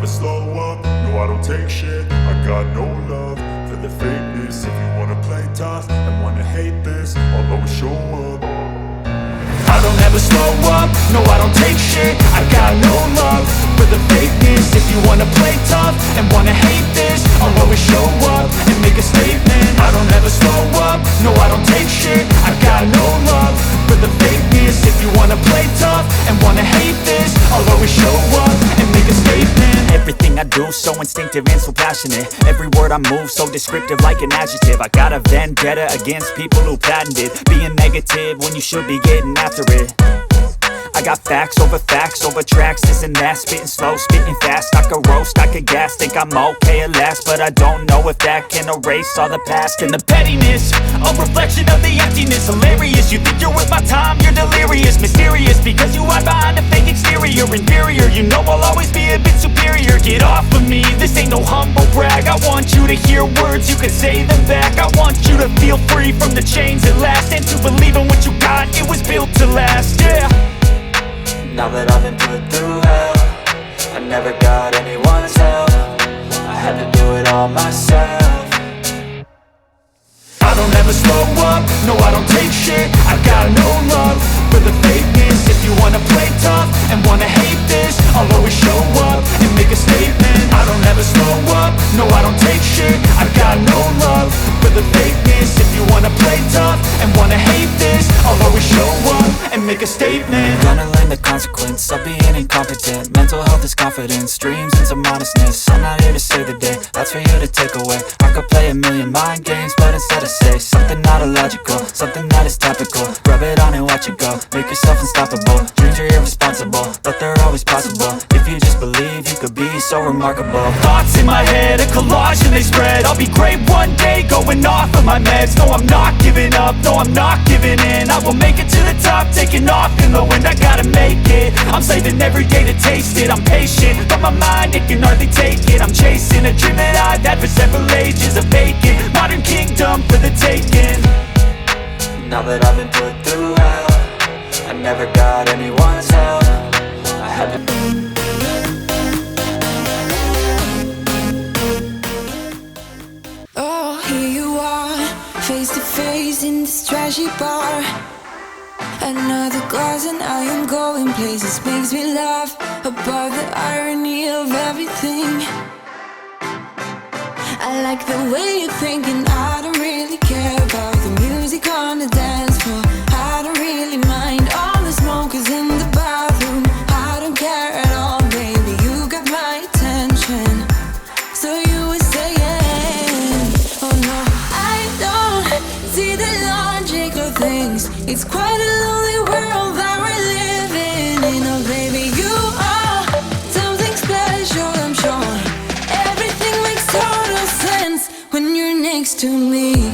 slow up, no I don't take shit. I got no love for the fakeness. If you wanna play tough and wanna hate this, I'll always show up. I don't ever slow up, no I don't take shit. I got no love for the fakeness. If you wanna play tough and wanna hate this, I'll always show up and make a statement. I don't ever slow up, no I don't take shit. I got no love for the fakeness. If you wanna play tough and wanna hate this, I'll always show up and make a statement. Everything I do so instinctive and so passionate. Every word I move so descriptive like an adjective. I got a vendetta against people who patented being negative when you should be getting after it. I got facts over tracks, this and that. Spitting slow, spitting fast, I could roast, I could gas. Think I'm okay at last, but I don't know if that can erase all the past. And the pettiness, a reflection of the emptiness. Hilarious, you think you're worth my time, you're delirious. Mysterious, because you hide behind a fake exterior. Inferior, you know I'll always be a bit superior. Get off of me, this ain't no humble brag. I want you to hear words, you can say them back. I want you to feel free from the chains at last, and to believe in what you got, it was built to last, yeah. Now that I've been put through hell, I never got anyone's help. I had to do it all myself. I don't ever slow up, no I don't take shit. I got no love for the fakeness. If you wanna play tough and wanna hate this, I'll always show up and make a statement. I don't ever slow up, no I don't take shit. I got no love for the fakeness. If you wanna play tough and wanna hate this, I'll always show up and make a statement. Gonna learn the consequence of being incompetent. Mental health is confidence, dreams and some modestness. I'm not here to save the day, that's for you to take away. I could play a million mind games, but instead I say something not illogical, something that is topical. Rub it on and watch it go, make yourself unstoppable. Dreams are irresponsible, but they're always possible. If you just believe, you could be so remarkable. Thoughts in my head, a collage and they spread. I'll be great one day, going off of my meds. No, I'm not giving up, no, I'm not giving in. I will make it to the top, taking off in the wind. I gotta make it, I'm saving every day to taste it. I'm patient, but my mind, it can hardly take it. I'm chasing a dream that I've had for several ages. A vacant, modern kingdom for the taking. Now that I've been put through hell, I never got anyone's help. I had to. Oh, here you are, face to face in this trashy bar. Another glass and I am going places. Makes me laugh about the irony of everything. I like the way you're thinking. I don't really care about the music on the dance floor. I don't really mind all the smokers in the bathroom. I don't care at all, baby, you got my attention. So you were saying, oh no, I don't see the logic of things. It's quite a lonely world that we're living in. Oh baby, you are something special, I'm sure. Everything makes total sense when you're next to me.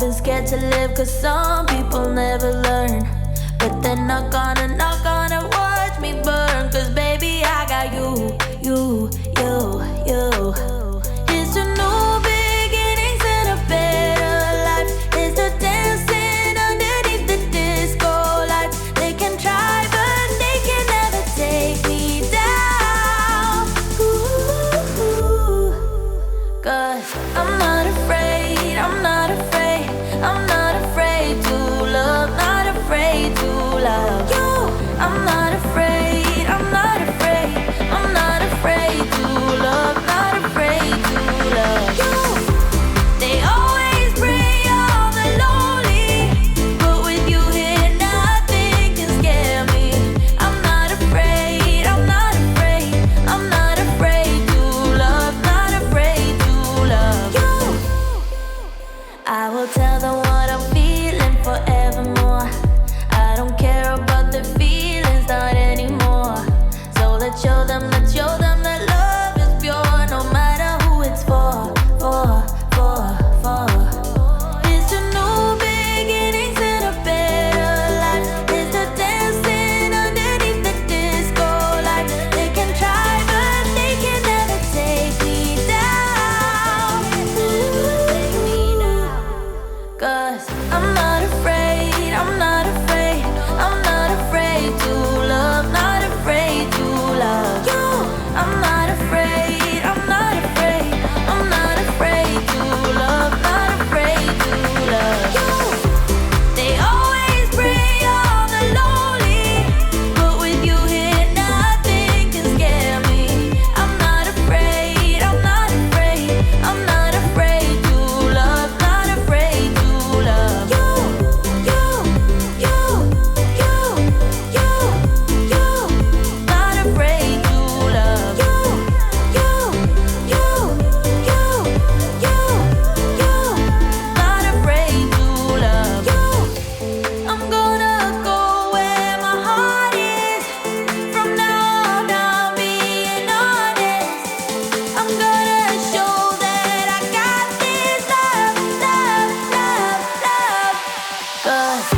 been scared to live, cause some people never learn. But they're not gonna watch me burn. Cause baby, I got you. Here's to new beginnings and a better life. Here's to dancing underneath the disco lights. They can try, but they can never take me down. Ooh, cause I'm not afraid, I'm not afraid, I'm not afraid to love, not afraid to love you. I'm not afraid, I'm not afraid, I'm not afraid to love, not afraid to love you. They always bring all the lonely, but with you here nothing can scare me. I'm not afraid, I'm not afraid, I'm not afraid to love, not afraid to love you. I will tell them what I'm feeling forevermore. I don't care about their feelings, not anymore. So let's show them that love is pure, no matter who it's for. Here's to new beginnings and a better life. Here's to dancing underneath the disco lights. They can try, but they can never take me down. Cause I'm not afraid, I'm not afraid, I'm not afraid to love, not afraid to love you. I'm not afraid, I'm not afraid, I'm not afraid to love, not afraid to love you. They always bring all the lonely, but with you here nothing can scare me. I'm not afraid, I'm not afraid, I'm not afraid to love, not afraid to love you. Not afraid to love you. Not afraid to love you. I'm gonna go where my heart is. From now on, I'm being honest. I'm gonna show that I got this love. 'Cause